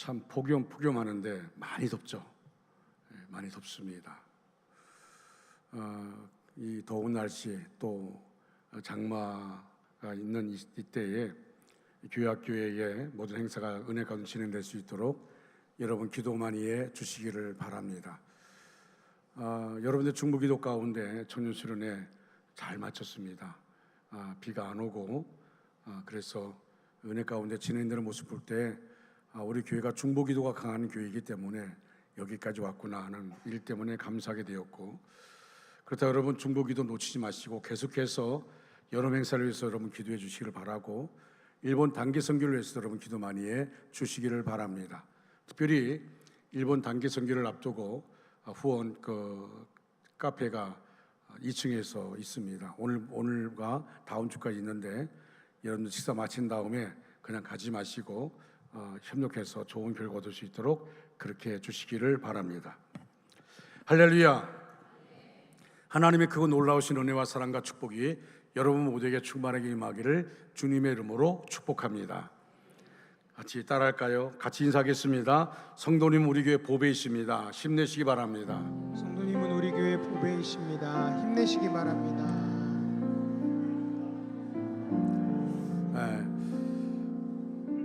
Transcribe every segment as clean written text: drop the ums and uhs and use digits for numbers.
참 폭염하는데 많이 덥죠. 많이 덥습니다. 이 더운 날씨 또 장마가 있는 이때에 교회학교회의 모든 행사가 은혜 가운데 진행될 수 있도록 여러분 기도 많이 해 주시기를 바랍니다. 여러분들 중보기도 가운데 청년수련회 잘 마쳤습니다. 비가 안 오고 그래서 은혜 가운데 진행되는 모습 볼 때 우리 교회가 중보기도가 강한 교회이기 때문에 여기까지 왔구나 하는 일 때문에 감사하게 되었고, 그렇다 여러분 중보기도 놓치지 마시고 계속해서 여름 행사를 위해서 여러분 기도해 주시기를 바라고, 일본 단기 선교를 위해서 여러분 기도 많이 해 주시기를 바랍니다. 특별히 일본 단기 선교를 앞두고 후원 카페가 2층에서 있습니다. 오늘과 다음 주까지 있는데 여러분들 식사 마친 다음에 그냥 가지 마시고 협력해서 좋은 결과 얻을 수 있도록 그렇게 해주시기를 바랍니다. 할렐루야. 하나님의 크고 놀라우신 은혜와 사랑과 축복이 여러분 모두에게 충만하게 임하기를 주님의 이름으로 축복합니다. 같이 따라할까요? 같이 인사하겠습니다. 성도님 우리 교회 보배이십니다. 힘내시기 바랍니다. 성도님은 우리 교회 보배이십니다. 힘내시기 바랍니다.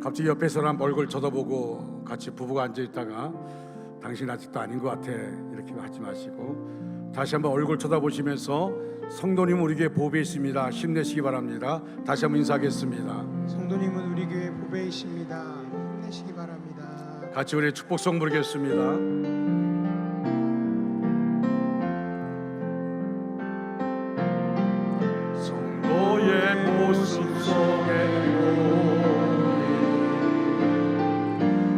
갑자기 옆에 사람 얼굴 쳐다보고 같이 부부가 앉아있다가 당신 아직도 아닌 것 같아 이렇게 하지 마시고 다시 한번 얼굴 쳐다보시면서 성도님 우리 교회 보배이십니다. 힘내시기 바랍니다. 다시 한번 인사하겠습니다. 성도님은 우리 교회 보배이십니다. 힘내시기 바랍니다. 같이 우리 축복성 부르겠습니다. 성도의 모습 속에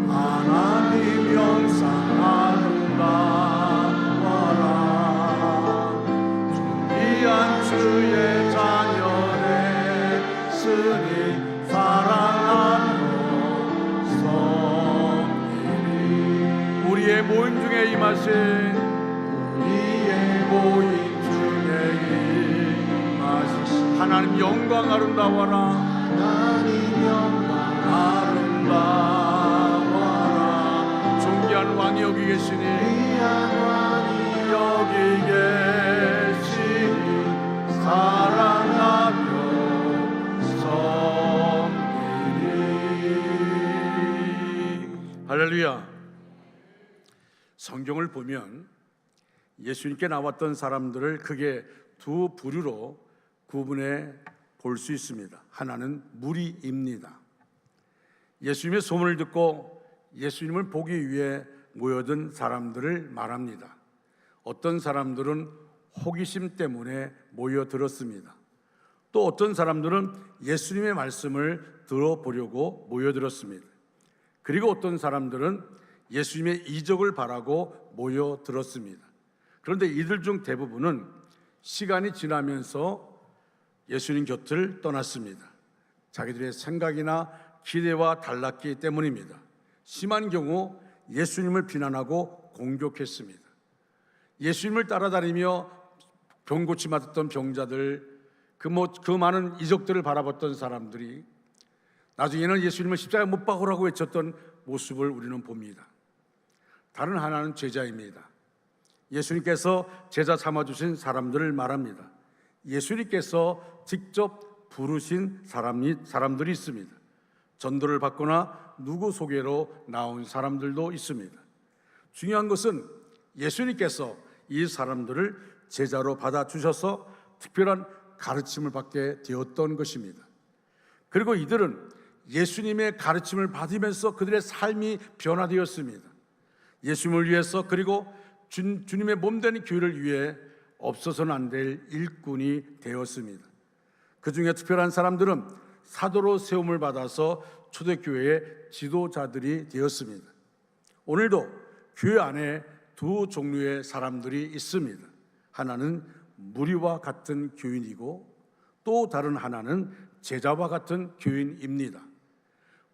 하나님 영상 아름다워라. 준비한 주의 자녀의 스님 사랑하며 섬기리. 우리의 모임 중에 임하신 하나님 영광 아름다워라. 하나님 영광 아름다워라. 존귀한 왕이 여기 계시니 여기 계시니 사랑하며 섬기리. 할렐루야. 성경을 보면 예수님께 나왔던 사람들을 크게 두 부류로 구분해 볼 수 있습니다. 하나는 무리입니다. 예수님의 소문을 듣고 예수님을 보기 위해 모여든 사람들을 말합니다. 어떤 사람들은 호기심 때문에 모여들었습니다. 또 어떤 사람들은 예수님의 말씀을 들어보려고 모여들었습니다. 그리고 어떤 사람들은 예수님의 이적을 바라고 모여들었습니다. 그런데 이들 중 대부분은 시간이 지나면서 예수님 곁을 떠났습니다. 자기들의 생각이나 기대와 달랐기 때문입니다. 심한 경우 예수님을 비난하고 공격했습니다. 예수님을 따라다니며 병고치 맞았던 병자들, 그 많은 이적들을 바라봤던 사람들이 나중에는 예수님을 십자가에 못 박으라고 외쳤던 모습을 우리는 봅니다. 다른 하나는 제자입니다. 예수님께서 제자 삼아주신 사람들을 말합니다. 예수님께서 직접 부르신 사람들이 있습니다. 전도를 받거나 누구 소개로 나온 사람들도 있습니다. 중요한 것은 예수님께서 이 사람들을 제자로 받아주셔서 특별한 가르침을 받게 되었던 것입니다. 그리고 이들은 예수님의 가르침을 받으면서 그들의 삶이 변화되었습니다. 예수님을 위해서, 그리고 주님의 몸된 교회를 위해 없어서는 안 될 일꾼이 되었습니다. 그 중에 특별한 사람들은 사도로 세움을 받아서 초대교회의 지도자들이 되었습니다. 오늘도 교회 안에 두 종류의 사람들이 있습니다. 하나는 무리와 같은 교인이고 또 다른 하나는 제자와 같은 교인입니다.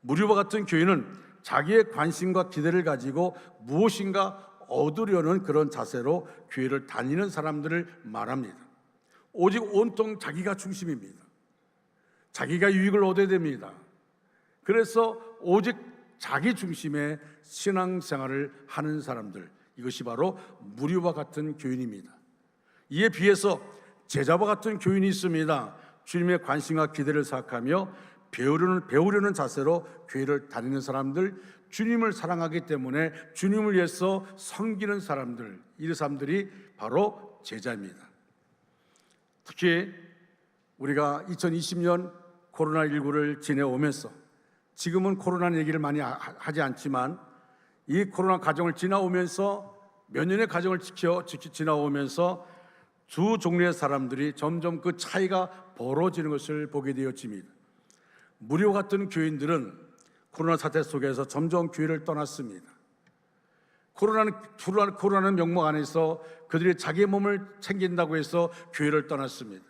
무리와 같은 교인은 자기의 관심과 기대를 가지고 무엇인가 얻으려는 그런 자세로 교회를 다니는 사람들을 말합니다. 오직 온통 자기가 중심입니다. 자기가 유익을 얻어야 됩니다. 그래서 오직 자기 중심의 신앙생활을 하는 사람들, 이것이 바로 무리와 같은 교인입니다. 이에 비해서 제자와 같은 교인이 있습니다. 주님의 관심과 기대를 생각하며 배우려는 자세로 교회를 다니는 사람들, 주님을 사랑하기 때문에 주님을 위해서 섬기는 사람들, 이 사람들이 바로 제자입니다. 특히 우리가 2020년 코로나19를 지내오면서, 지금은 코로나 얘기를 많이 하지 않지만 이 코로나 과정을 지나오면서, 몇 년의 과정을 지나오면서 두 종류의 사람들이 점점 그 차이가 벌어지는 것을 보게 되었습니다. 무료 같은 교인들은 코로나 사태 속에서 점점 교회를 떠났습니다. 코로나는 명목 안에서 그들이 자기 몸을 챙긴다고 해서 교회를 떠났습니다.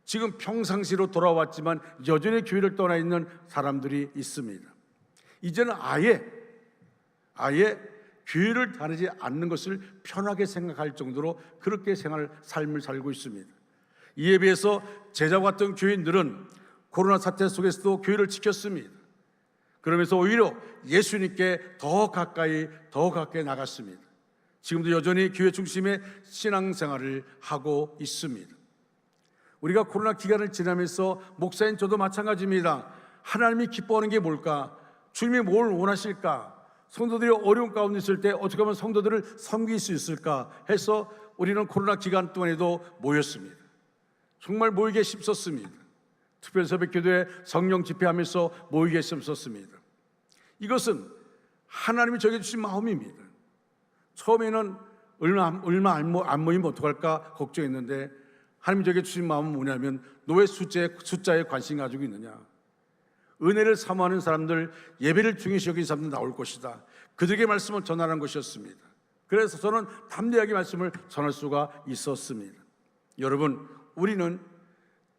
지금 평상시로 돌아왔지만 여전히 교회를 떠나 있는 사람들이 있습니다. 이제는 아예 교회를 다니지 않는 것을 편하게 생각할 정도로 그렇게 삶을 살고 있습니다. 이에 비해서 제자와 같은 교인들은 코로나 사태 속에서도 교회를 지켰습니다. 그러면서 오히려 예수님께 더 가까이 나갔습니다. 지금도 여전히 교회 중심의 신앙생활을 하고 있습니다. 우리가 코로나 기간을 지나면서, 목사인 저도 마찬가지입니다. 하나님이 기뻐하는 게 뭘까? 주님이 뭘 원하실까? 성도들이 어려운 가운데 있을 때 어떻게 하면 성도들을 섬길 수 있을까 해서 우리는 코로나 기간 동안에도 모였습니다. 정말 모이기 힘썼습니다. 특별새벽기도회 성령 집회하면서 모이기 힘썼습니다. 이것은 하나님이 저에게 주신 마음입니다. 처음에는 얼마 안 모이면 어떡할까 걱정했는데, 하나님이 저에게 주신 마음은 뭐냐면, 너 왜 숫자에 관심 가지고 있느냐? 은혜를 사모하는 사람들, 예배를 중요시 여기는 사람들 나올 것이다. 그들에게 말씀을 전하는 것이었습니다. 그래서 저는 담대하게 말씀을 전할 수가 있었습니다. 여러분, 우리는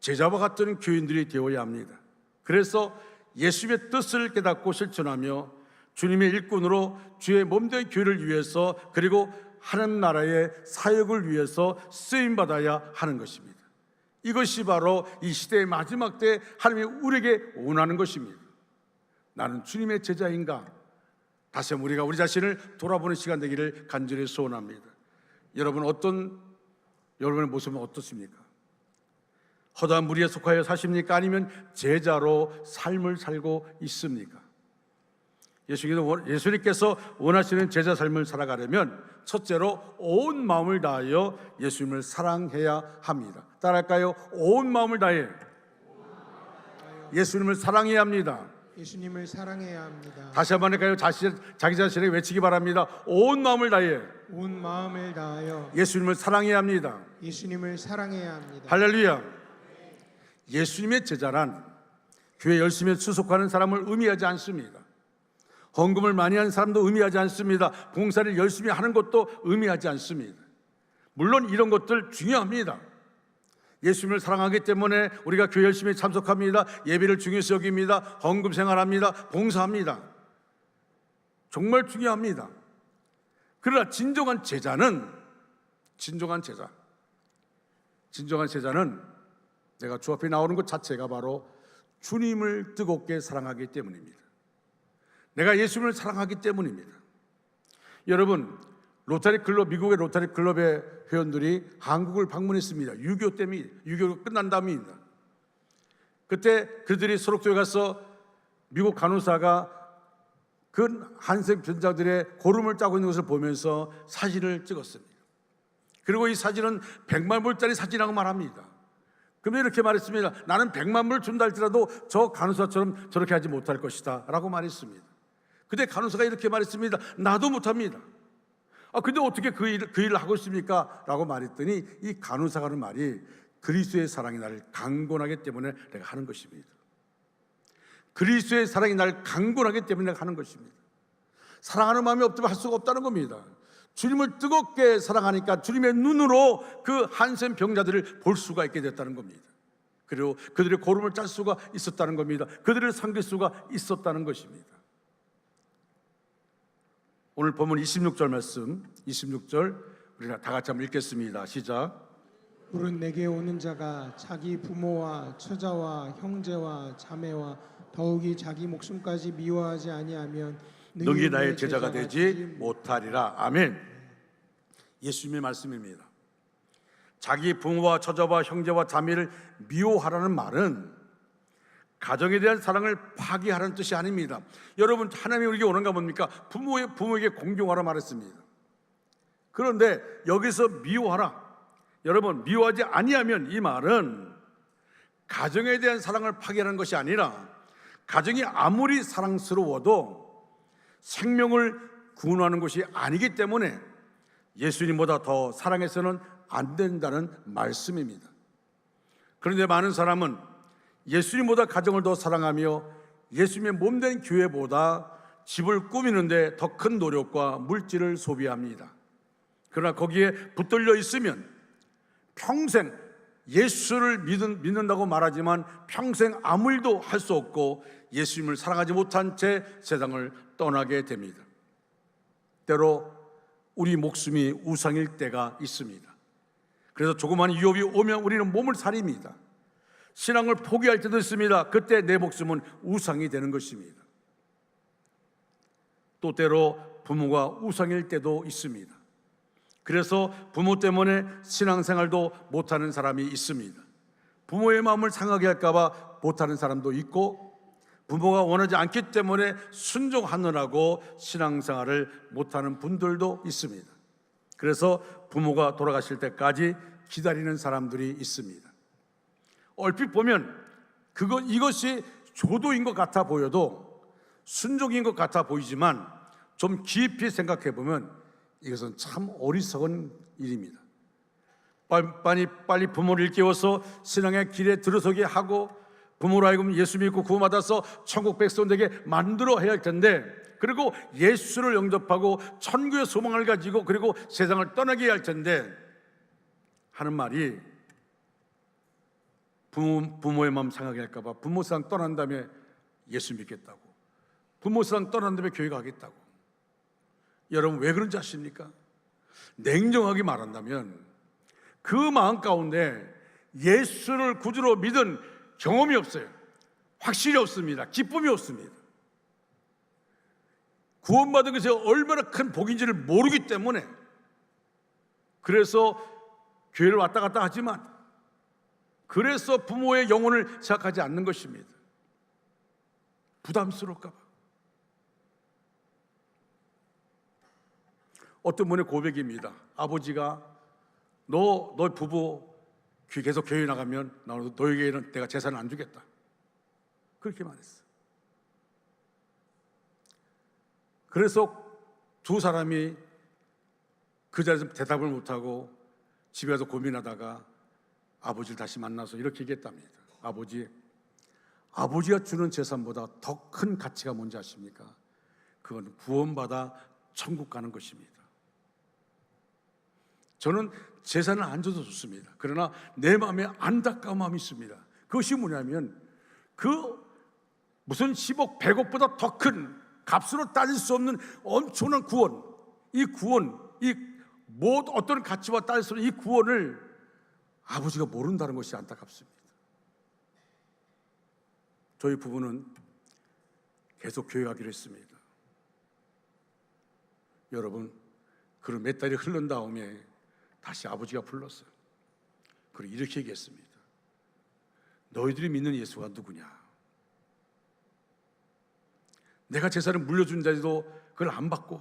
제자와 같은 교인들이 되어야 합니다. 그래서 예수의 뜻을 깨닫고 실천하며 주님의 일꾼으로 주의 몸된 교회를 위해서, 그리고 하나님 나라의 사역을 위해서 쓰임받아야 하는 것입니다. 이것이 바로 이 시대의 마지막 때 하나님이 우리에게 원하는 것입니다. 나는 주님의 제자인가? 다시 한번 우리가 우리 자신을 돌아보는 시간 되기를 간절히 소원합니다. 여러분의 모습은 어떻습니까? 허다한 무리에 속하여 사십니까? 아니면 제자로 삶을 살고 있습니까? 예수님께서 원하시는 제자 삶을 살아가려면 첫째로 온 마음을 다하여 예수님을 사랑해야 합니다. 따라할까요? 온 마음을 다해 예수님을 사랑해야 합니다. 예수님을 사랑해야 합니다. 다시 한번 할까요? 자기 자신에게 외치기 바랍니다. 온 마음을 다해 온 마음을 다하여 예수님을 사랑해야 합니다. 예수님을 사랑해야 합니다. 할렐루야. 예수님의 제자란 교회 열심히 수속하는 사람을 의미하지 않습니다. 헌금을 많이 하는 사람도 의미하지 않습니다. 봉사를 열심히 하는 것도 의미하지 않습니다. 물론 이런 것들 중요합니다. 예수님을 사랑하기 때문에 우리가 교회 열심히 참석합니다. 예배를 중요시 여깁니다. 헌금 생활합니다. 봉사합니다. 정말 중요합니다. 그러나 진정한 제자는 내가 주 앞에 나오는 것 자체가 바로 주님을 뜨겁게 사랑하기 때문입니다. 내가 예수님을 사랑하기 때문입니다. 여러분, 미국의 로타리 클럽의 회원들이 한국을 방문했습니다. 6.25 끝난 다음입니다. 그때 그들이 소록교회 가서 미국 간호사가 그 한센 병자들의 고름을 짜고 있는 것을 보면서 사진을 찍었습니다. 그리고 이 사진은 100만 불짜리 사진이라고 말합니다. 그러면 이렇게 말했습니다. 나는 100만 불 준다 할지라도 저 간호사처럼 저렇게 하지 못할 것이다 라고 말했습니다. 근데 간호사가 이렇게 말했습니다. 나도 못합니다. 근데 어떻게 그 일을 하고 있습니까? 라고 말했더니 이 간호사가 하는 말이, 그리스도의 사랑이 나를 강권하기 때문에 내가 하는 것입니다. 그리스도의 사랑이 나를 강권하기 때문에 내가 하는 것입니다. 사랑하는 마음이 없다면 할 수가 없다는 겁니다. 주님을 뜨겁게 사랑하니까 주님의 눈으로 그 한센 병자들을 볼 수가 있게 됐다는 겁니다. 그리고 그들의 고름을 짤 수가 있었다는 겁니다. 그들을 섬길 수가 있었다는 것입니다. 오늘 본문 26절 말씀, 26절 우리가 다 같이 한번 읽겠습니다. 시작. 물은 내게 오는 자가 자기 부모와 처자와 형제와 자매와 더욱이 자기 목숨까지 미워하지 아니하면 능히 나의 제자가 되지 못하리라. 아멘. 예수님의 말씀입니다. 자기 부모와 처자와 형제와 자매를 미워하라는 말은 가정에 대한 사랑을 파기하라는 뜻이 아닙니다. 여러분, 하나님이 우리에게 원하는 게 뭡니까? 부모에게 공경하라 말했습니다. 그런데 여기서 미워하라, 여러분, 미워하지 아니하면, 이 말은 가정에 대한 사랑을 파기하는 것이 아니라 가정이 아무리 사랑스러워도 생명을 구원하는 것이 아니기 때문에 예수님보다 더 사랑해서는 안 된다는 말씀입니다. 그런데 많은 사람은 예수님보다 가정을 더 사랑하며 예수님의 몸된 교회보다 집을 꾸미는데 더 큰 노력과 물질을 소비합니다. 그러나 거기에 붙들려 있으면 평생 예수를 믿는다고 말하지만 평생 아무 일도 할 수 없고 예수님을 사랑하지 못한 채 세상을 떠나게 됩니다. 때로 우리 목숨이 우상일 때가 있습니다. 그래서 조그만 유업이 오면 우리는 몸을 사립니다. 신앙을 포기할 때도 있습니다. 그때 내 목숨은 우상이 되는 것입니다. 또 때로 부모가 우상일 때도 있습니다. 그래서 부모 때문에 신앙생활도 못하는 사람이 있습니다. 부모의 마음을 상하게 할까 봐 못하는 사람도 있고, 부모가 원하지 않기 때문에 순종하느라고 신앙생활을 못하는 분들도 있습니다. 그래서 부모가 돌아가실 때까지 기다리는 사람들이 있습니다. 얼핏 보면 이것이 조도인 것 같아 보여도, 순종인 것 같아 보이지만 좀 깊이 생각해 보면 이것은 참 어리석은 일입니다. 빨리 부모를 일깨워서 신앙의 길에 들어서게 하고 부모로 하여금 예수 믿고 구원받아서 천국 백성 되게 만들어야 할 텐데, 그리고 예수를 영접하고 천국의 소망을 가지고 그리고 세상을 떠나게 해야 할 텐데 하는 말이, 부모의 마음 상하게 할까 봐 부모 세상 떠난 다음에 예수 믿겠다고, 부모 세상 떠난 다음에 교회 가겠다고. 여러분, 왜 그런지 아십니까? 냉정하게 말한다면 그 마음 가운데 예수를 구주로 믿은 경험이 없어요. 확실히 없습니다. 기쁨이 없습니다. 구원받은 것이 얼마나 큰 복인지를 모르기 때문에, 그래서 교회를 왔다 갔다 하지만 그래서 부모의 영혼을 생각하지 않는 것입니다. 부담스러울까 봐. 어떤 분의 고백입니다. 아버지가 너희 부부 계속 교회 나가면 너에게는 내가 재산을 안 주겠다, 그렇게 말했어. 그래서 두 사람이 그 자리에서 대답을 못하고 집에 가서 고민하다가 아버지를 다시 만나서 이렇게 얘기했답니다. 아버지가 주는 재산보다 더 큰 가치가 뭔지 아십니까? 그건 구원받아 천국 가는 것입니다. 저는 재산을 안 줘도 좋습니다. 그러나 내 마음에 안타까운 마음이 있습니다. 그것이 뭐냐면 무슨 10억, 100억보다 더 큰 값으로 따질 수 없는 엄청난 구원, 어떤 가치와 따질 수 없는 이 구원을 아버지가 모른다는 것이 안타깝습니다. 저희 부부는 계속 교회 가기로 했습니다. 여러분, 그런 몇 달이 흐른 다음에 다시 아버지가 불렀어요. 그리고 이렇게 얘기했습니다. 너희들이 믿는 예수가 누구냐? 내가 재산을 물려준 자리도 그걸 안 받고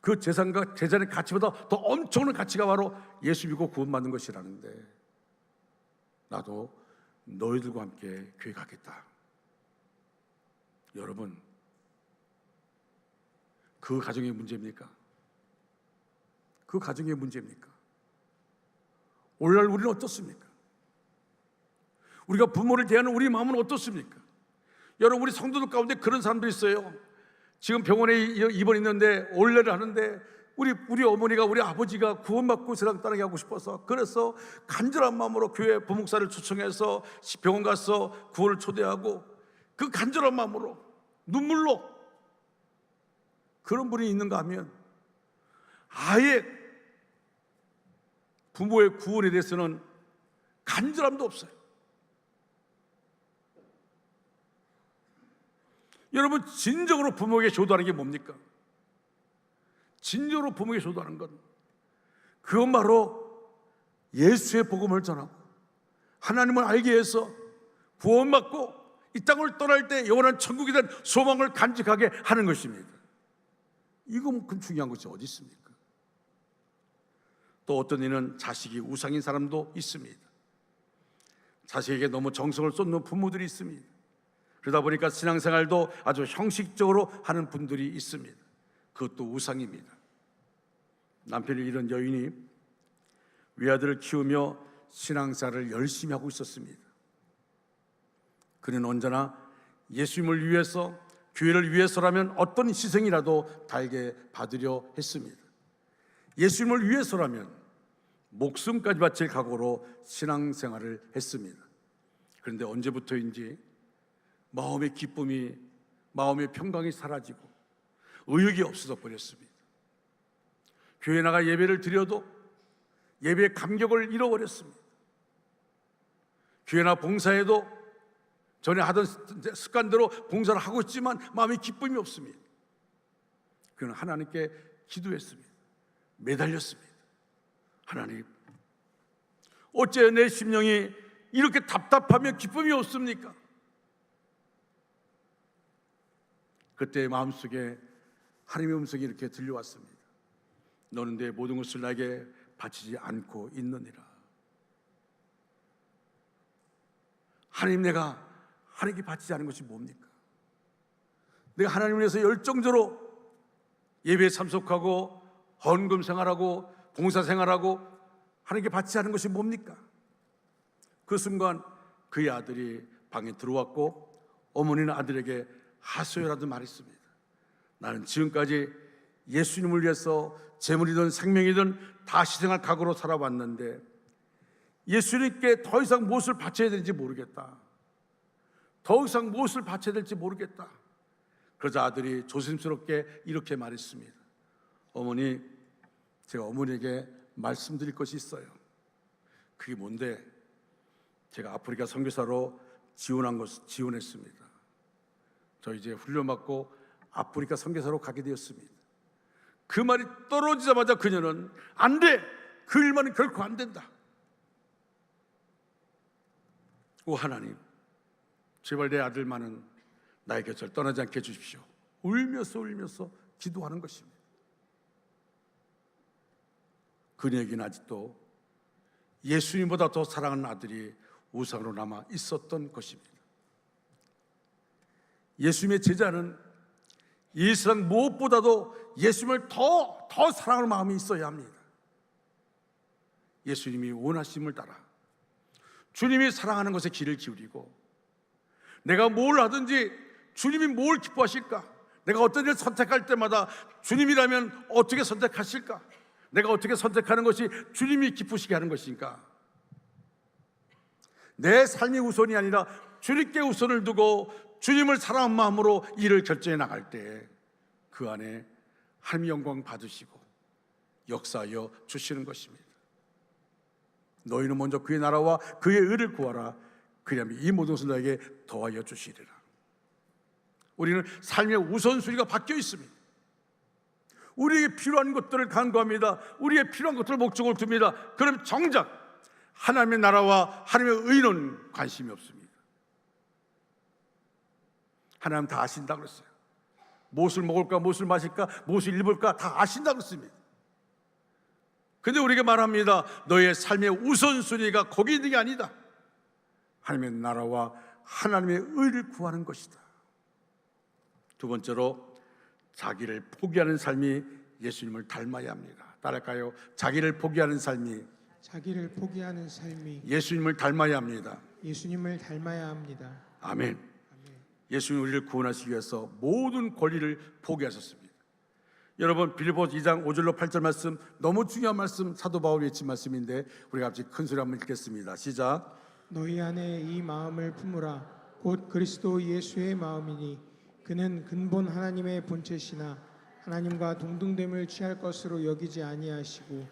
그 재산의 가치보다 더 엄청난 가치가 바로 예수 믿고 구원받는 것이라는데, 나도 너희들과 함께 교회 가겠다. 여러분, 그 가정의 문제입니까? 그 가정의 문제입니까? 오늘날 우리는 어떻습니까? 우리가 부모를 대하는 우리 마음은 어떻습니까? 여러분, 우리 성도들 가운데 그런 사람들이 있어요. 지금 병원에 입원했는데 올레를 하는데 우리 어머니가, 우리 아버지가 구원받고 세상 떠나게 하고 싶어서, 그래서 간절한 마음으로 교회 부목사를 초청해서 병원 가서 구원을 초대하고, 그 간절한 마음으로 눈물로, 그런 분이 있는가 하면 아예 부모의 구원에 대해서는 간절함도 없어요. 여러분, 진정으로 부모에게 효도하는 게 뭡니까? 진정으로 부모에게 효도하는 건 그건 바로 예수의 복음을 전하고 하나님을 알게 해서 구원받고 이 땅을 떠날 때 영원한 천국에 대한 소망을 간직하게 하는 것입니다. 이거만큼 중요한 것이 어디 있습니까? 또 어떤 이는 자식이 우상인 사람도 있습니다. 자식에게 너무 정성을 쏟는 부모들이 있습니다. 그러다 보니까 신앙생활도 아주 형식적으로 하는 분들이 있습니다. 그것도 우상입니다. 남편을 잃은 여인이 외아들을 키우며 신앙생활을 열심히 하고 있었습니다. 그는 언제나 예수님을 위해서, 교회를 위해서라면 어떤 희생이라도 달게 받으려 했습니다. 예수님을 위해서라면 목숨까지 바칠 각오로 신앙생활을 했습니다. 그런데 언제부터인지 마음의 기쁨이, 마음의 평강이 사라지고 의욕이 없어져 버렸습니다. 교회 나가 예배를 드려도 예배의 감격을 잃어버렸습니다. 교회나 봉사에도 전에 하던 습관대로 봉사를 하고 있지만 마음의 기쁨이 없습니다. 그는 하나님께 기도했습니다. 매달렸습니다. 하나님, 어째 내 심령이 이렇게 답답하며 기쁨이 없습니까? 그때 마음속에 하나님의 음성이 이렇게 들려왔습니다. 너는 내 모든 것을 나에게 바치지 않고 있느니라. 하나님, 내가 하나님께 바치지 않은 것이 뭡니까? 내가 하나님을 위해서 열정적으로 예배에 참석하고 헌금 생활하고 봉사 생활하고 하나님께 바치지 않은 것이 뭡니까? 그 순간 그의 아들이 방에 들어왔고 어머니는 아들에게 하소연하듯 말했습니다. 나는 지금까지 예수님을 위해서 재물이든 생명이든 다 희생할 각오로 살아왔는데 예수님께 더 이상 무엇을 바쳐야 되는지 모르겠다. 더 이상 무엇을 바쳐야 될지 모르겠다. 그러자 아들이 조심스럽게 이렇게 말했습니다. 어머니, 제가 어머니에게 말씀드릴 것이 있어요. 그게 뭔데? 제가 아프리카 선교사로 지원했습니다. 저 이제 훈련받고 아프리카 선교사로 가게 되었습니다. 그 말이 떨어지자마자 그녀는 안 돼! 그 일만은 결코 안 된다. 오 하나님, 제발 내 아들만은 나의 곁을 떠나지 않게 해주십시오. 울면서 기도하는 것입니다. 그녀에게는 아직도 예수님보다 더 사랑하는 아들이 우상으로 남아 있었던 것입니다. 예수님의 제자는 이 세상 무엇보다도 예수님을 더 사랑하는 마음이 있어야 합니다. 예수님이 원하심을 따라 주님이 사랑하는 것에 귀를 기울이고 내가 뭘 하든지 주님이 뭘 기뻐하실까? 내가 어떤 일을 선택할 때마다 주님이라면 어떻게 선택하실까? 내가 어떻게 선택하는 것이 주님이 기쁘시게 하는 것인가? 내 삶이 우선이 아니라 주님께 우선을 두고 주님을 사랑하는 마음으로 일을 결정해 나갈 때 그 안에 하나님의 영광 받으시고 역사하여 주시는 것입니다. 너희는 먼저 그의 나라와 그의 의를 구하라. 그리하면 이 모든 것을 너에게 더하여 주시리라. 우리는 삶의 우선순위가 바뀌어 있습니다. 우리에게 필요한 것들을 간구합니다. 우리에게 필요한 것들을 목적으로 둡니다. 그럼 정작 하나님의 나라와 하나님의 의는 관심이 없습니다. 하나님 다 아신다 그랬어요. 무엇을 먹을까, 무엇을 마실까, 무엇을 입을까 다 아신다 그랬습니다. 근데 우리에게 말합니다. 너의 삶의 우선순위가 거기 있는 게 아니다. 하나님의 나라와 하나님의 의를 구하는 것이다. 두 번째로 자기를 포기하는 삶이 예수님을 닮아야 합니다. 따라할까요? 자기를 포기하는 삶이 예수님을 닮아야 합니다. 예수님을 닮아야 합니다. 아멘. 예수님 우리를 구원하시기 위해서 모든 권리를 포기하셨습니다. 여러분, 빌립보서 2장 5절로 8절 말씀, 너무 중요한 말씀, 사도 바울이 외친 말씀인데 우리가 같이 큰 소리 한번 읽겠습니다. 시작. 너희 안에 이 마음을 품으라. 곧 그리스도 예수의 마음이니 그는 근본 하나님의 본체시나 하나님과 동등됨을 취할 것으로 여기지 아니하시고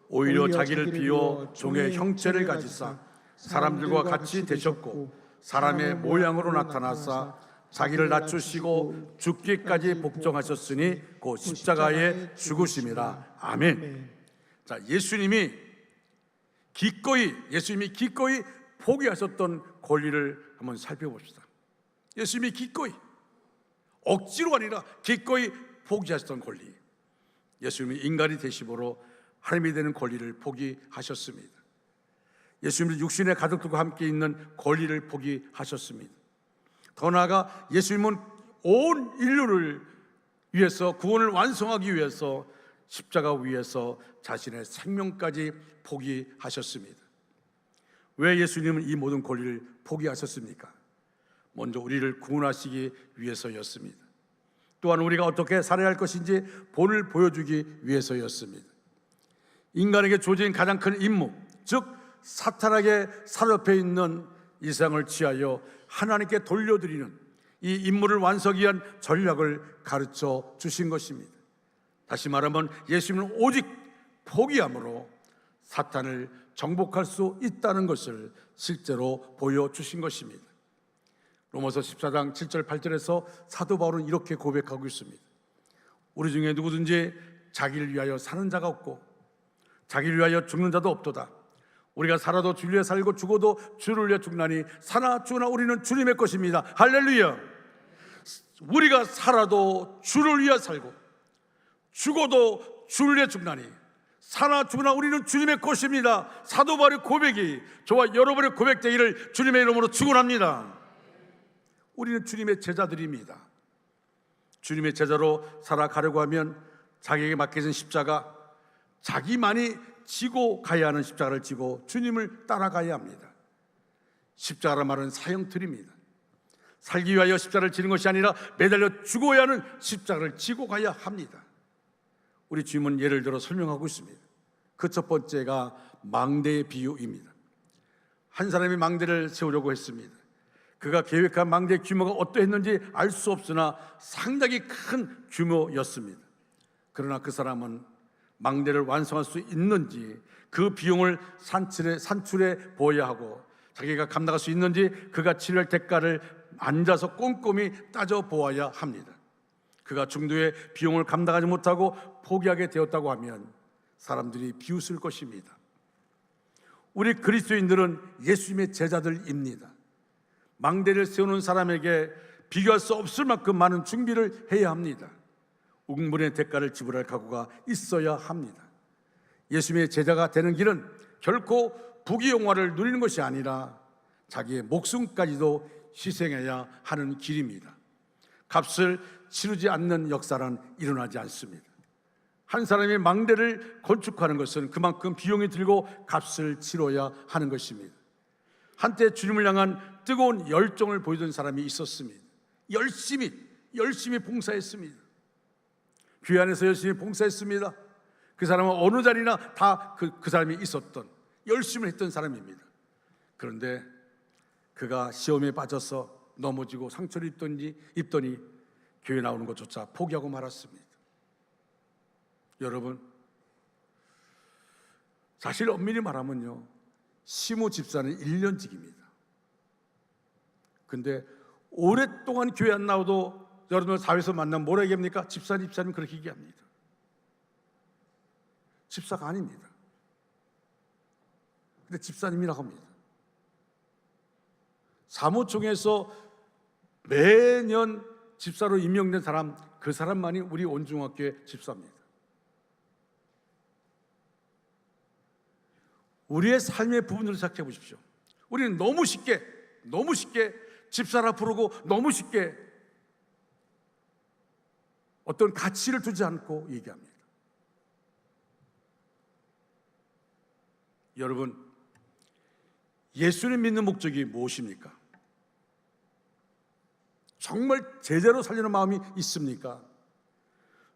오히려 자기를 비워 종의 형체를 가지사 사람들과 같이 되셨고 사람의 모양으로 나타나사 자기를 낮추시고 죽기까지 복종하셨으니 곧 십자가의 죽으심이라. 아멘. 자, 예수님이 기꺼이 포기하셨던 권리를 한번 살펴봅시다. 예수님이 기꺼이, 억지로 아니라 기꺼이 포기하셨던 권리. 예수님이 인간이 되심으로 하나님이 되는 권리를 포기하셨습니다. 예수님은 육신의 가족들과 함께 있는 권리를 포기하셨습니다. 더 나아가 예수님은 온 인류를 위해서, 구원을 완성하기 위해서 십자가 위에서 자신의 생명까지 포기하셨습니다. 왜 예수님은 이 모든 권리를 포기하셨습니까? 먼저 우리를 구원하시기 위해서였습니다. 또한 우리가 어떻게 살아야 할 것인지 본을 보여주기 위해서였습니다. 인간에게 주어진 가장 큰 임무, 즉 사탄에게 사로잡혀 있는 이 세상을 취하여 하나님께 돌려드리는 이 임무를 완성하기 위한 전략을 가르쳐 주신 것입니다. 다시 말하면 예수님은 오직 포기함으로 사탄을 정복할 수 있다는 것을 실제로 보여주신 것입니다. 로마서 14장 7절 8절에서 사도 바울은 이렇게 고백하고 있습니다. 우리 중에 누구든지 자기를 위하여 사는 자가 없고 자기를 위하여 죽는 자도 없도다. 우리가 살아도 주를 위해 살고 죽어도 주를 위해 죽나니 사나 죽으나 우리는 주님의 것입니다. 할렐루야. 우리가 살아도 주를 위해 살고 죽어도 주를 위해 죽나니 사나 죽으나 우리는 주님의 것입니다. 사도 바울의 고백이 저와 여러분의 고백되기를 주님의 이름으로 축원합니다. 우리는 주님의 제자들입니다. 주님의 제자로 살아가려고 하면 자기에게 맡겨진 십자가, 자기만이 지고 가야 하는 십자가를 지고 주님을 따라가야 합니다. 십자가란 말은 사형틀입니다. 살기 위하여 십자가를 지는 것이 아니라 매달려 죽어야 하는 십자가를 지고 가야 합니다. 우리 주님은 예를 들어 설명하고 있습니다. 그 첫 번째가 망대의 비유입니다. 한 사람이 망대를 세우려고 했습니다. 그가 계획한 망대의 규모가 어떠했는지 알 수 없으나 상당히 큰 규모였습니다. 그러나 그 사람은 망대를 완성할 수 있는지 그 비용을 산출해 보아야 하고 자기가 감당할 수 있는지 그가 치료할 대가를 앉아서 꼼꼼히 따져보아야 합니다. 그가 중도의 비용을 감당하지 못하고 포기하게 되었다고 하면 사람들이 비웃을 것입니다. 우리 그리스도인들은 예수님의 제자들입니다. 망대를 세우는 사람에게 비교할 수 없을 만큼 많은 준비를 해야 합니다. 웅분의 대가를 지불할 각오가 있어야 합니다. 예수님의 제자가 되는 길은 결코 부귀영화를 누리는 것이 아니라 자기의 목숨까지도 희생해야 하는 길입니다. 값을 치르지 않는 역사는 일어나지 않습니다. 한 사람이 망대를 건축하는 것은 그만큼 비용이 들고 값을 치러야 하는 것입니다. 한때 주님을 향한 뜨거운 열정을 보이던 사람이 있었습니다. 열심히 봉사했습니다. 교회 안에서 열심히 봉사했습니다. 그 사람은 어느 자리나 다 그 사람이 있었던, 열심히 했던 사람입니다. 그런데 그가 시험에 빠져서 넘어지고 상처를 입더니 교회 나오는 것조차 포기하고 말았습니다. 여러분, 사실 엄밀히 말하면요, 시모 집사는 1년직입니다. 근데 오랫동안 교회 안 나오도 여러분들 사회에서 만나면 뭐라 얘기합니까? 집사님 그렇게 얘기합니다. 집사가 아닙니다. 근데 집사님이라고 합니다. 사무총에서 매년 집사로 임명된 사람, 그 사람만이 우리 온중학교의 집사입니다. 우리의 삶의 부분들을 생각해 보십시오. 우리는 너무 쉽게 집사라 부르고 너무 쉽게 어떤 가치를 두지 않고 얘기합니다. 여러분, 예수를 믿는 목적이 무엇입니까? 정말 제자로 살려는 마음이 있습니까?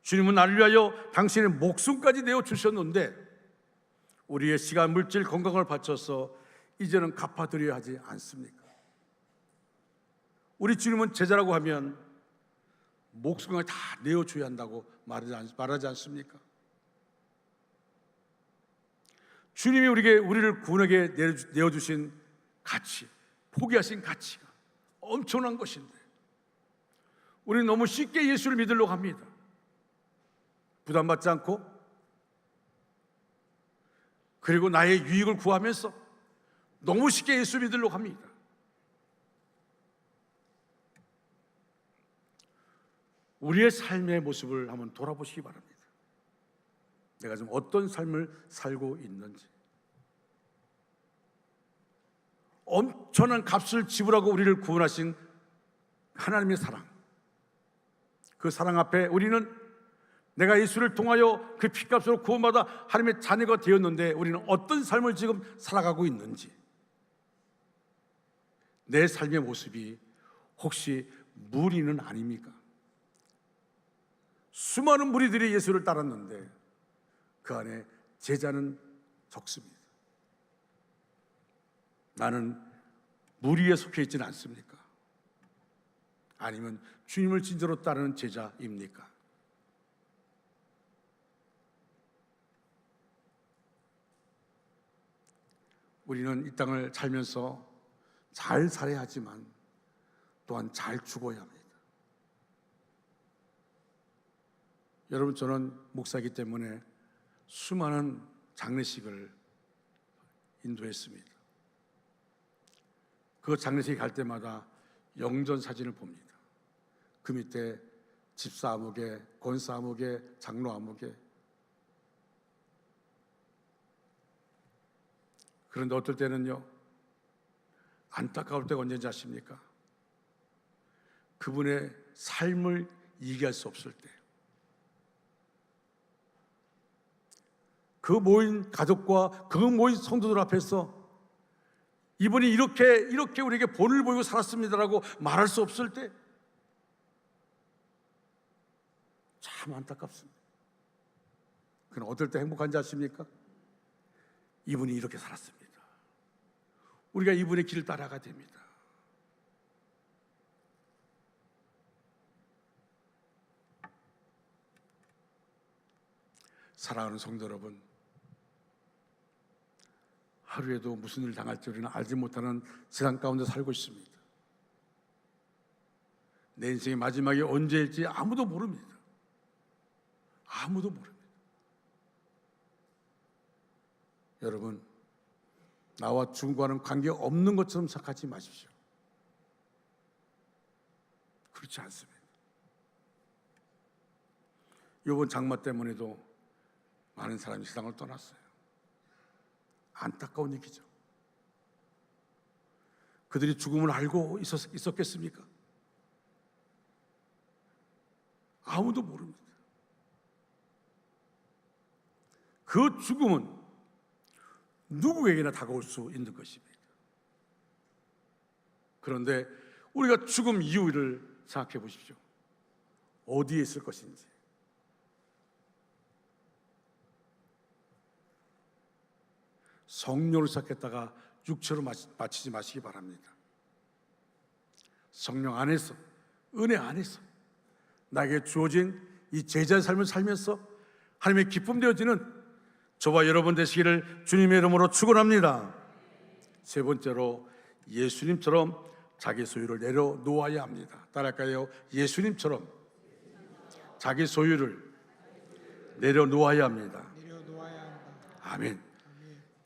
주님은 나를 위하여 당신의 목숨까지 내어주셨는데 우리의 시간, 물질, 건강을 바쳐서 이제는 갚아드려야 하지 않습니까? 우리 주님은 제자라고 하면 목숨을 다 내어줘야 한다고 말하지 않습니까? 주님이 우리를 구원하게 내어주신 가치, 포기하신 가치가 엄청난 것인데 우리는 너무 쉽게 예수를 믿으려고 합니다. 부담받지 않고, 그리고 나의 유익을 구하면서 너무 쉽게 예수 믿으려고 합니다. 우리의 삶의 모습을 한번 돌아보시기 바랍니다. 내가 지금 어떤 삶을 살고 있는지. 엄청난 값을 지불하고 우리를 구원하신 하나님의 사랑, 그 사랑 앞에 우리는 내가 예수를 통하여 그 피값으로 구원받아 하나님의 자녀가 되었는데 우리는 어떤 삶을 지금 살아가고 있는지, 내 삶의 모습이 혹시 무리는 아닙니까? 수많은 무리들이 예수를 따랐는데 그 안에 제자는 적습니다. 나는 무리에 속해 있지는 않습니까? 아니면 주님을 진짜로 따르는 제자입니까? 우리는 이 땅을 살면서 잘 살아야 하지만 또한 잘 죽어야 합니다. 여러분, 저는 목사이기 때문에 수많은 장례식을 인도했습니다. 그 장례식 갈 때마다 영전 사진을 봅니다. 그 밑에 집사 아무개, 권사 아무개, 장로 아무개. 그런데 어떨 때는요, 안타까울 때가 언제인지 아십니까? 그분의 삶을 이해할 수 없을 때, 그 모인 가족과 그 모인 성도들 앞에서 이분이 이렇게 우리에게 본을 보이고 살았습니다라고 말할 수 없을 때 참 안타깝습니다. 그럼 어떨 때 행복한지 아십니까? 이분이 이렇게 살았습니다. 우리가 이분의 길을 따라가야 됩니다. 사랑하는 성도 여러분, 하루에도 무슨 일 당할지 우리는 알지 못하는 세상 가운데 살고 있습니다. 내 인생의 마지막이 언제일지 아무도 모릅니다. 아무도 모릅니다. 여러분, 나와 죽음과는 관계없는 것처럼 생각하지 마십시오. 그렇지 않습니다. 이번 장마 때문에도 많은 사람이 세상을 떠났어요. 안타까운 얘기죠. 그들이 죽음을 알고 있었겠습니까? 아무도 모릅니다. 그 죽음은 누구에게나 다가올 수 있는 것입니다. 그런데 우리가 죽음 이후를 생각해 보십시오. 어디에 있을 것인지. 성령으로 시작했다가 육체로 마치지 마시기 바랍니다. 성령 안에서, 은혜 안에서 나에게 주어진 이 제자의 삶을 살면서 하나님의 기쁨 되어지는 저와 여러분 되시기를 주님의 이름으로 축원합니다. 세 번째로, 예수님처럼 자기 소유를 내려놓아야 합니다. 따라할까요? 예수님처럼 자기 소유를 내려놓아야 합니다. 내려놓아야 한다. 아멘.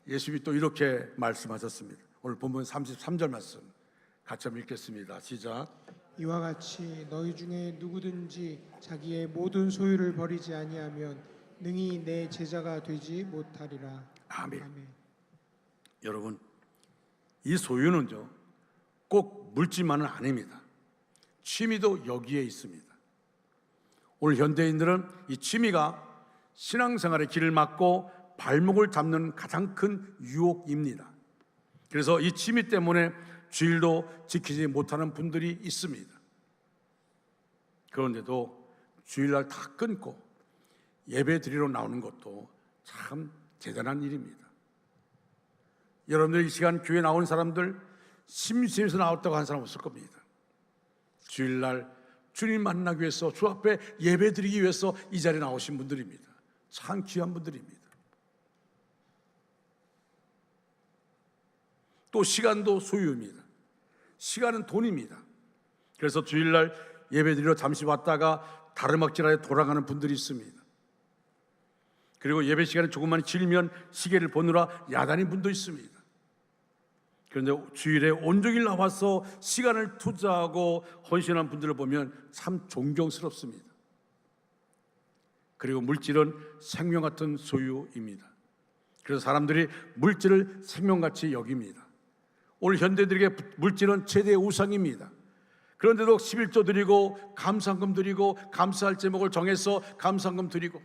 예수님이 또 이렇게 말씀하셨습니다. 오늘 본문 33절 말씀 같이 한번 읽겠습니다. 시작. 이와 같이 너희 중에 누구든지 자기의 모든 소유를 버리지 아니하면 능히 내 제자가 되지 못하리라. 아멘. 아멘. 여러분, 이 소유는요 꼭 물질만은 아닙니다. 취미도 여기에 있습니다. 오늘 현대인들은 이 취미가 신앙생활의 길을 막고 발목을 잡는 가장 큰 유혹입니다. 그래서 이 취미 때문에 주일도 지키지 못하는 분들이 있습니다. 그런데도 주일날 다 끊고 예배 드리러 나오는 것도 참 대단한 일입니다. 여러분들 이 시간 교회 나오는 사람들 심심해서 나왔다고 하는 사람 없을 겁니다. 주일날 주님 만나기 위해서 주 앞에 예배 드리기 위해서 이 자리에 나오신 분들입니다. 참 귀한 분들입니다. 또 시간도 소유입니다. 시간은 돈입니다. 그래서 주일날 예배드리러 잠시 왔다가 다르막질하여 돌아가는 분들이 있습니다. 그리고 예배 시간이 조금만 길면 시계를 보느라 야단인 분도 있습니다. 그런데 주일에 온종일 나와서 시간을 투자하고 헌신한 분들을 보면 참 존경스럽습니다. 그리고 물질은 생명 같은 소유입니다. 그래서 사람들이 물질을 생명같이 여깁니다. 오늘 현대들에게 물질은 최대의 우상입니다. 그런데도 11조 드리고 감사금 드리고 감사할 제목을 정해서 감사금 드리고,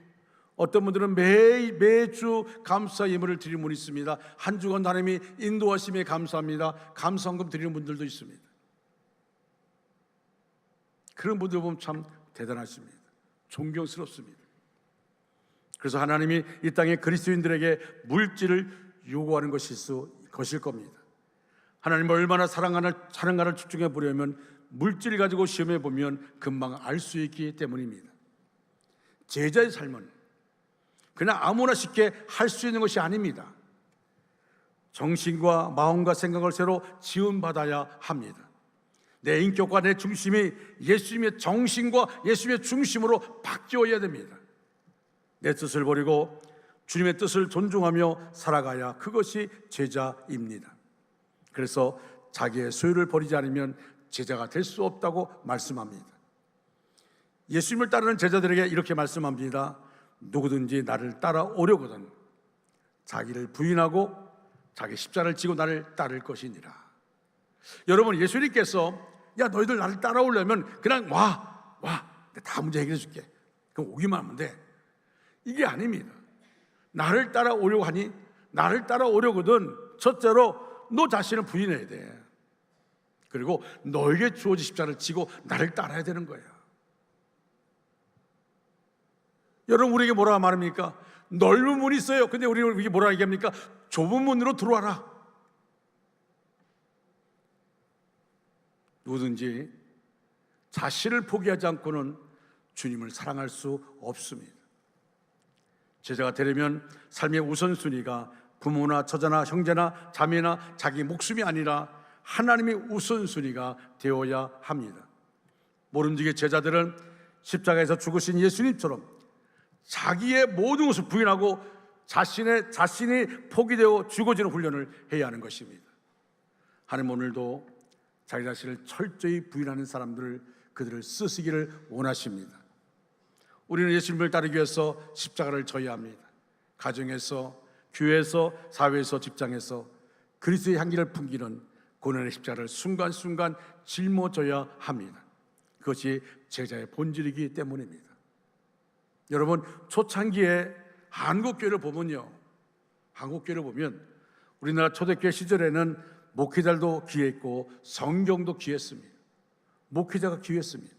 어떤 분들은 매주 감사 예물을 드리는 분이 있습니다. 한 주간 하나님이 인도하심에 감사합니다. 감사금 드리는 분들도 있습니다. 그런 분들 보면 참 대단하십니다. 존경스럽습니다. 그래서 하나님이 이 땅의 그리스도인들에게 물질을 요구하는 것일 겁니다. 하나님을 얼마나 사랑하는가를 집중해 보려면 물질 가지고 시험해 보면 금방 알 수 있기 때문입니다. 제자의 삶은 그냥 아무나 쉽게 할 수 있는 것이 아닙니다. 정신과 마음과 생각을 새로 지원받아야 합니다. 내 인격과 내 중심이 예수님의 정신과 예수님의 중심으로 바뀌어야 됩니다. 내 뜻을 버리고 주님의 뜻을 존중하며 살아가야 그것이 제자입니다. 그래서 자기의 소유를 버리지 않으면 제자가 될 수 없다고 말씀합니다. 예수님을 따르는 제자들에게 이렇게 말씀합니다. 누구든지 나를 따라오려거든 자기를 부인하고 자기 십자가를 지고 나를 따를 것이니라. 여러분, 예수님께서 야 너희들 나를 따라오려면 그냥 와 내가 다 문제 해결해 줄게, 그럼 오기만 하면 돼, 이게 아닙니다. 나를 따라오려고 하니, 나를 따라오려거든 첫째로 너 자신을 부인해야 돼. 그리고 너에게 주어진 십자가를 지고 나를 따라야 되는 거예요. 여러분, 우리에게 뭐라 말합니까? 넓은 문이 있어요. 근데 우리에게 뭐라 얘기합니까? 좁은 문으로 들어와라. 누구든지 자신을 포기하지 않고는 주님을 사랑할 수 없습니다. 제자가 되려면 삶의 우선순위가 부모나 처자나 형제나 자매나 자기 목숨이 아니라 하나님의 우선순위가 되어야 합니다. 모름지기 제자들은 십자가에서 죽으신 예수님처럼 자기의 모든 것을 부인하고 자신이 포기되어 죽어지는 훈련을 해야 하는 것입니다. 하나님 오늘도 자기 자신을 철저히 부인하는 사람들을 그들을 쓰시기를 원하십니다. 우리는 예수님을 따르기 위해서 십자가를 져야 합니다. 가정에서, 교회에서, 사회에서, 직장에서 그리스도의 향기를 풍기는 고난의 십자가를 순간순간 짊어져야 합니다. 그것이 제자의 본질이기 때문입니다. 여러분, 초창기에 한국교회를 보면 우리나라 초대교회 시절에는 목회자도 귀했고 성경도 귀했습니다. 목회자가 귀했습니다.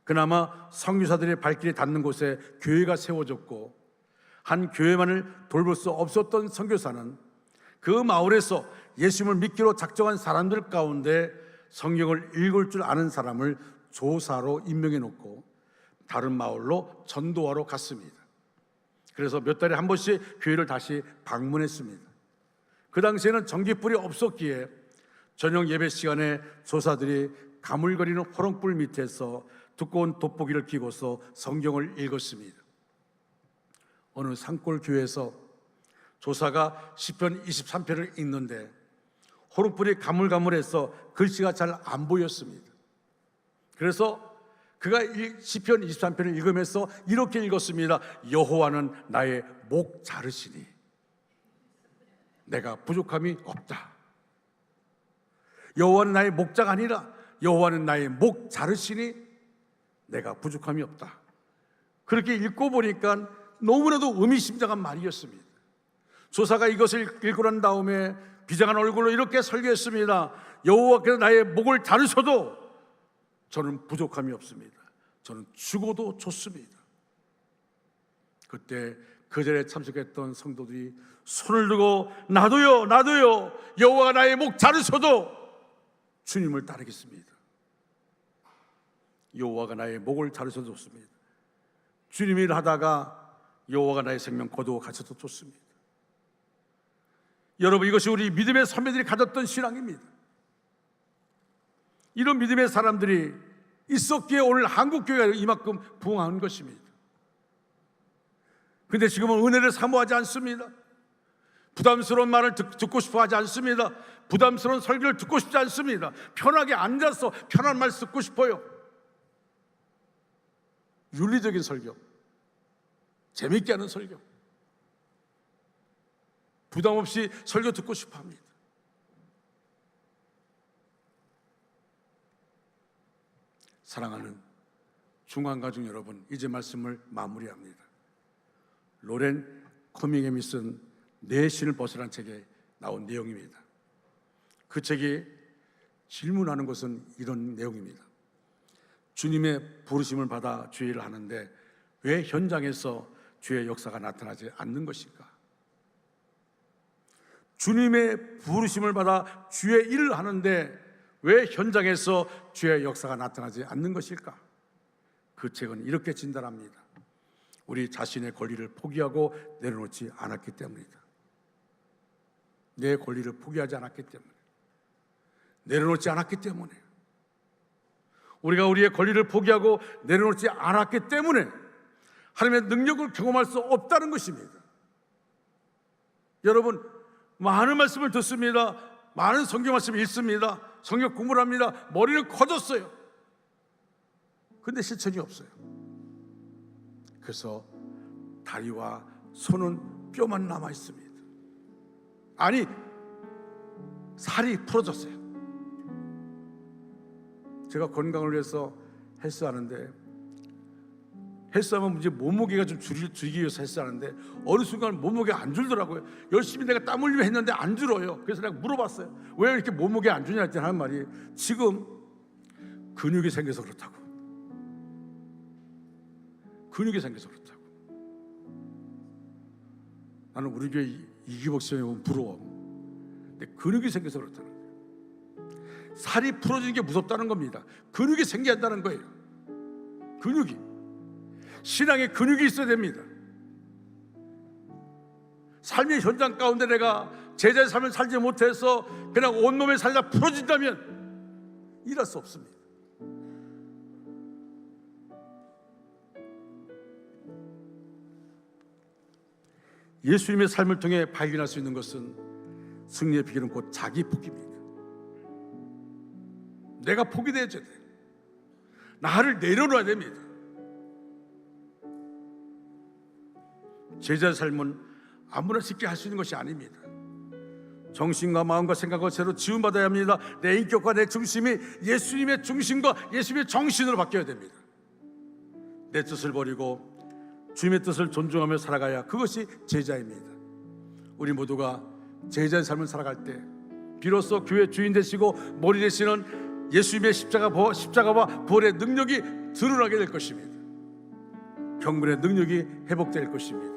그나마 선교사들의 발길이 닿는 곳에 교회가 세워졌고, 한 교회만을 돌볼 수 없었던 선교사는 그 마을에서 예수님을 믿기로 작정한 사람들 가운데 성경을 읽을 줄 아는 사람을 조사로 임명해 놓고 다른 마을로 전도하러 갔습니다. 그래서 몇 달에 한 번씩 교회를 다시 방문했습니다. 그 당시에는 전기불이 없었기에 저녁 예배 시간에 조사들이 가물거리는 호롱불 밑에서 두꺼운 돋보기를 끼고서 성경을 읽었습니다. 어느 산골 교회에서 조사가 시편 23편을 읽는데 호롱불이 가물가물해서 글씨가 잘 안 보였습니다. 그래서 그가 시편 23편을 읽으면서 이렇게 읽었습니다. 여호와는 나의 목 자르시니 내가 부족함이 없다. 여호와는 나의 목자가 아니라 여호와는 나의 목 자르시니 내가 부족함이 없다. 그렇게 읽고 보니까 너무나도 의미심장한 말이었습니다. 조사가 이것을 읽고 난 다음에 비장한 얼굴로 이렇게 설교했습니다. 여호와께서 나의 목을 자르셔도 저는 부족함이 없습니다. 저는 죽어도 좋습니다. 그때 그 자리에 참석했던 성도들이 손을 들고 나도요 여호와가 나의 목 자르셔도 주님을 따르겠습니다. 여호와가 나의 목을 자르셔도 좋습니다. 주님 일 하다가 여호와가 나의 생명 거두어 가셔도 좋습니다. 여러분, 이것이 우리 믿음의 선배들이 가졌던 신앙입니다. 이런 믿음의 사람들이 있었기에 오늘 한국교회가 이만큼 부흥한 것입니다. 그런데 지금은 은혜를 사모하지 않습니다. 부담스러운 말을 듣고 싶어 하지 않습니다. 부담스러운 설교를 듣고 싶지 않습니다. 편하게 앉아서 편한 말 듣고 싶어요. 윤리적인 설교, 재밌게 하는 설교, 부담 없이 설교 듣고 싶어 합니다. 사랑하는 중앙가족 여러분, 이제 말씀을 마무리합니다. 로렌 커밍햄이 쓴 내 신을 벗으란 책에 나온 내용입니다. 그 책이 질문하는 것은 이런 내용입니다. 주님의 부르심을 받아 주의 일을 하는데 왜 현장에서 주의 역사가 나타나지 않는 것일까? 주님의 부르심을 받아 주의 일을 하는데 왜 현장에서 주의 역사가 나타나지 않는 것일까? 그 책은 이렇게 진단합니다. 우리 자신의 권리를 포기하고 내려놓지 않았기 때문이다. 내 권리를 포기하지 않았기 때문에, 내려놓지 않았기 때문에, 우리가 우리의 권리를 포기하고 내려놓지 않았기 때문에 하나님의 능력을 경험할 수 없다는 것입니다. 여러분, 많은 말씀을 듣습니다. 많은 성경 말씀을 읽습니다. 성경 공부를 합니다. 머리는 커졌어요. 근데 실천이 없어요. 그래서 다리와 손은 뼈만 남아 있습니다. 아니, 살이 풀어졌어요. 제가 건강을 위해서 헬스하는데, 헬스하면 이제 몸무게가 좀 줄이기 위해서 헬스하는데 어느 순간 몸무게가 안 줄더라고요. 열심히 내가 땀 흘리며 했는데 안 줄어요. 그래서 내가 물어봤어요. 왜 이렇게 몸무게 안 주냐 했더니 하는 말이, 지금 근육이 생겨서 그렇다고. 근육이 생겨서 그렇다고. 나는 우리 교회 이기복 씨에 보면 부러워. 근데 근육이 생겨서 그렇다는 거예요. 살이 풀어지는 게 무섭다는 겁니다. 근육이 생겨야 한다는 거예요. 근육이. 신앙에 근육이 있어야 됩니다. 삶의 현장 가운데 내가 제자의 삶을 살지 못해서 그냥 온몸의 살이 풀어진다면 일할 수 없습니다. 예수님의 삶을 통해 발견할 수 있는 것은, 승리의 비결은 곧 자기 포기입니다. 내가 포기돼야 돼요. 나를 내려놔야 됩니다. 제자의 삶은 아무나 쉽게 할 수 있는 것이 아닙니다. 정신과 마음과 생각과 새로 지음받아야 합니다. 내 인격과 내 중심이 예수님의 중심과 예수님의 정신으로 바뀌어야 됩니다. 내 뜻을 버리고 주님의 뜻을 존중하며 살아가야 그것이 제자입니다. 우리 모두가 제자의 삶을 살아갈 때 비로소 교회 주인 되시고 머리 되시는 예수님의 십자가와 부활의 능력이 드러나게 될 것입니다. 경건의 능력이 회복될 것입니다.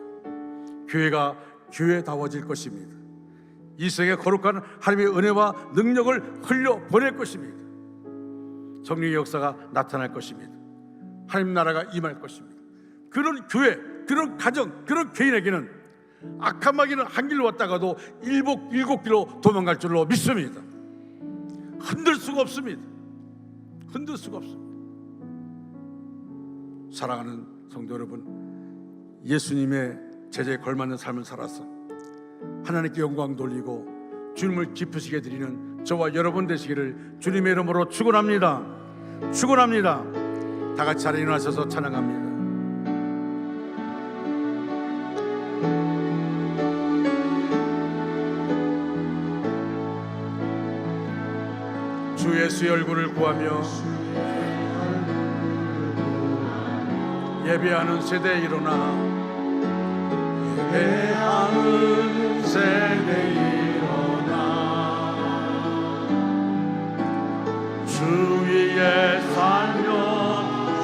교회가 교회다워질 것입니다. 이 세상에 거룩한 하나님의 은혜와 능력을 흘려보낼 것입니다. 정리의 역사가 나타날 것입니다. 하나님 나라가 임할 것입니다. 그런 교회, 그런 가정, 그런 개인에게는 악한 마귀는 한 길로 왔다가도 일곱 길로 도망갈 줄로 믿습니다. 흔들 수가 없습니다. 흔들 수가 없습니다. 사랑하는 성도 여러분, 예수님의 제자에 걸맞는 삶을 살아서 하나님께 영광 돌리고 주님을 기쁘시게 드리는 저와 여러분 되시기를 주님의 이름으로 축원합니다. 축원합니다. 다 같이 자리에 일어나셔서 찬양합니다. 주 예수의 얼굴을 구하며 예배하는 세대에 일어나, 예배하는 세대에 일어나 주 위에 살면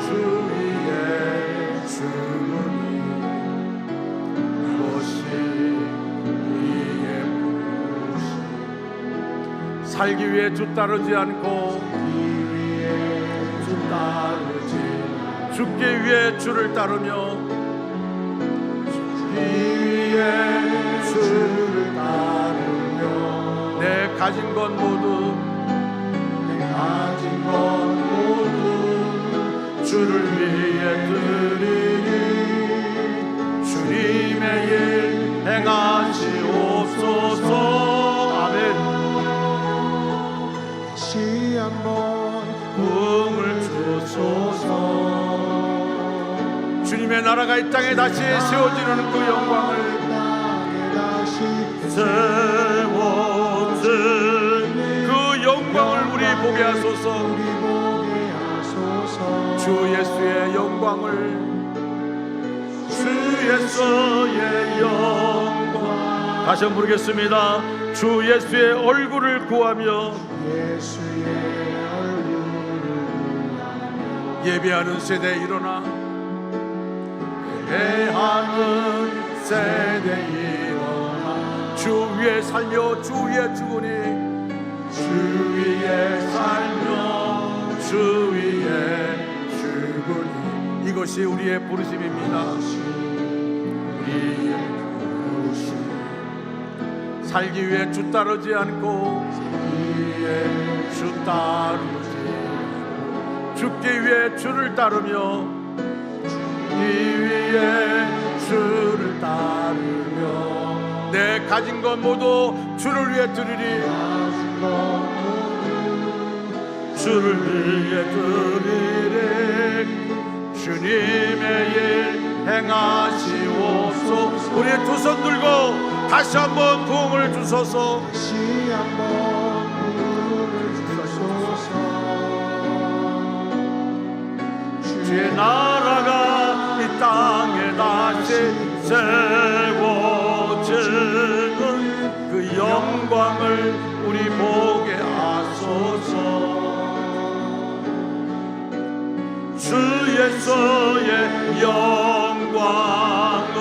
주 위에 죽으니 이것이 이의 부르심. 살기 위해 주 따르지 않고 죽기 위해 주를 따르며 위에 주를 따르며 내 가진 것 모두 주를 위해 드리리. 주님의 일 행하시옵소서. 아멘. 다시 한번 부흥을 주소서. 주님의 나라가 이 땅에 다시 세워지는 그 영광을 세워진 그 영광을 우리 보게 하소서. 주 예수의 영광을, 주 예수의 영광. 다시 한번 부르겠습니다. 주 예수의 얼굴을 구하며, 예수의 얼굴을 예배하는 세대에 일어나, 예배하는 세대에 일어나 주 위에 살며 주 위에 죽으니, 주 위에 살며 주 위에 죽으니. 이것이 우리의 부르심입니다. 우리의 부르심. 살기 위해 주 따르지 않고, 위에 주 따르지 않고, 죽기 위해 주를 따르며, 이 위에 주를 따르며 내 가진 것 모두 주를 위해 드리리. 주를 위해 드리리. 주님의 일 행하시옵소서. 우리의 두 손 들고 다시 한번 부흥을 주소서. 다시 한번 부흥을 주소서. 주의 나라가 이 땅에 다시 세워지는 그 영광을 우리 보게 하소서. 주 예수의 영광을.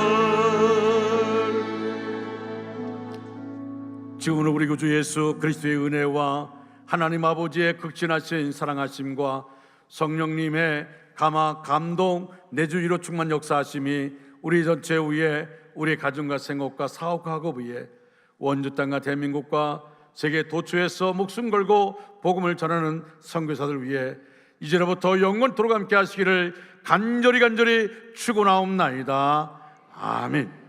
지금은 우리 구주 예수 그리스도의 은혜와 하나님 아버지의 극진하신 사랑하심과 성령님의 감화, 감동, 내주의로 충만 역사하심이 우리 전체 위에, 우리 가정과 생업과 사업과 학업 위에, 원주 땅과 대한민국과 세계 도처에서 목숨 걸고 복음을 전하는 선교사들 위해 이제로부터 영원토록 함께 하시기를 간절히 축원하옵나이다. 아멘.